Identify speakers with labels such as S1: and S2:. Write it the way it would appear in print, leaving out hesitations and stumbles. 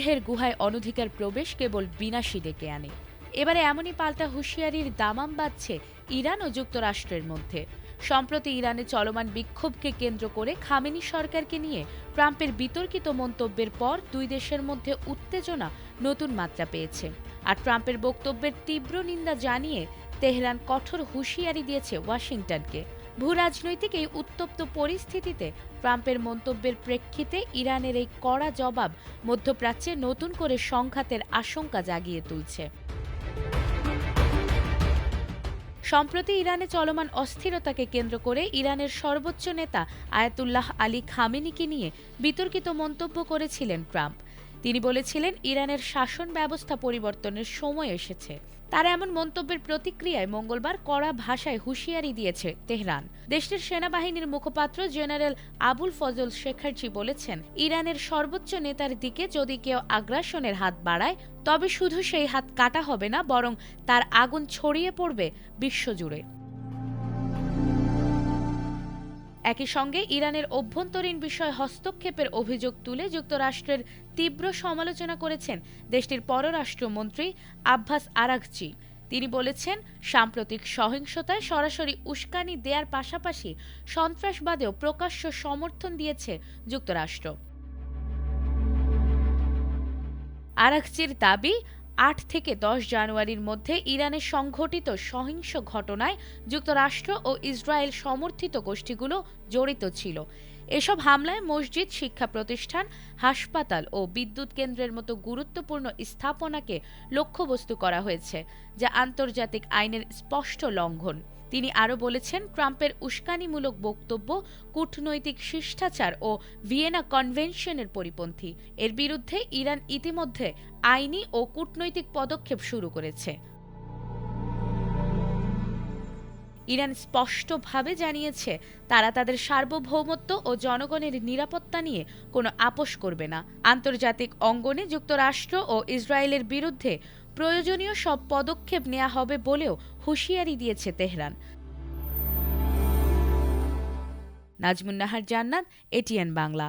S1: সিংহের গুহায় অনধিকার প্রবেশ কেবল বিনাশী ডেকে আনে। এবারে এমনই পাল্টা হুঁশিয়ারির দামাম বাজছে ইরান ও যুক্তরাষ্ট্রের মধ্যে। সম্প্রতি ইরানে চলমান বিক্ষোভকে কেন্দ্র করে খামেনি সরকারকে নিয়ে ট্রাম্পের বিতর্কিত মন্তব্যের পর দুই দেশের মধ্যে উত্তেজনা নতুন মাত্রা পেয়েছে। আর ট্রাম্পের বক্তব্যের তীব্র নিন্দা জানিয়ে তেহরান কঠোর হুঁশিয়ারি দিয়েছে ওয়াশিংটনকে। ভূরাজনৈতিক এই উত্তপ্ত পরিস্থিতিতে ট্রাম্পের মন্তব্যের প্রেক্ষিতে ইরানের এই কড়া জবাব মধ্যপ্রাচ্যে নতুন করে সংঘাতের আশঙ্কা জাগিয়ে তুলছে। সম্প্রতি ইরানে চলমান অস্থিরতাকে কেন্দ্র করে ইরানের সর্বোচ্চ নেতা আয়াতুল্লাহ আলী খামেনিকে নিয়ে বিতর্কিত মন্তব্য করেছিলেন ট্রাম্প। তিনি বলেছিলেন, ইরানের শাসন ব্যবস্থা পরিবর্তনের সময় এসেছে। তার এমন মন্তব্যের প্রতিক্রিয়ায় মঙ্গলবার কড়া ভাষায় হুঁশিয়ারি দিয়েছে তেহরান। দেশটির সেনাবাহিনীর মুখপাত্র জেনারেল আবুল ফজল শেখার্জি বলেছেন, ইরানের সর্বোচ্চ নেতার দিকে যদি কেউ আগ্রাসনের হাত বাড়ায়, তবে শুধু সেই হাত কাটা হবে না, বরং তার আগুন ছড়িয়ে পড়বে বিশ্বজুড়ে। একই সঙ্গে ইরানের অভ্যন্তরীণ বিষয়ে হস্তক্ষেপের অভিযোগ তুলে যুক্তরাষ্ট্রের তীব্র সমালোচনা করেছেন দেশটির পররাষ্ট্রমন্ত্রী আব্বাস আরাঘচি। তিনি বলেছেন, সাম্প্রতিক সহিংসতায় সরাসরি উস্কানি দেওয়ার পাশাপাশি সন্ত্রাসবাদেও প্রকাশ্য সমর্থন দিয়েছে যুক্তরাষ্ট্র। আরাঘচির দাবি, ৮ থেকে ১০ জানুয়ারির মধ্যে ইরানে সংঘটিত সহিংস ঘটনায় যুক্তরাষ্ট্র ও ইসরায়েল সমর্থিত গোষ্ঠীগুলো জড়িত ছিল। এসব হামলায় মসজিদ, শিক্ষা প্রতিষ্ঠান, হাসপাতাল ও বিদ্যুৎ কেন্দ্রের মতো গুরুত্বপূর্ণ স্থাপনাকে লক্ষ্যবস্তু করা হয়েছে, যা আন্তর্জাতিক আইনের স্পষ্ট লঙ্ঘন। তিনি আরও বলেছেন, ট্রাম্পের উস্কানিমূলক বক্তব্য কূটনৈতিক শিষ্টাচার ও ভিয়েনা কনভেনশনের পরিপন্থী। এর বিরুদ্ধে ইরান ইতিমধ্যে আইনি ও কূটনৈতিক পদক্ষেপ শুরু করেছে। ইরান স্পষ্টভাবে জানিয়েছে, তারা তাদের সার্বভৌমত্ব ও জনগণের নিরাপত্তা নিয়ে কোনো আপোষ করবে না। আন্তর্জাতিক অঙ্গনে যুক্তরাষ্ট্র ও ইসরায়েলের বিরুদ্ধে প্রয়োজনীয় সব পদক্ষেপ নেওয়া হবে বলেও হুঁশিয়ারি দিয়েছে তেহরান। নাজমুন নাহার জান্নাত, এটিএন বাংলা।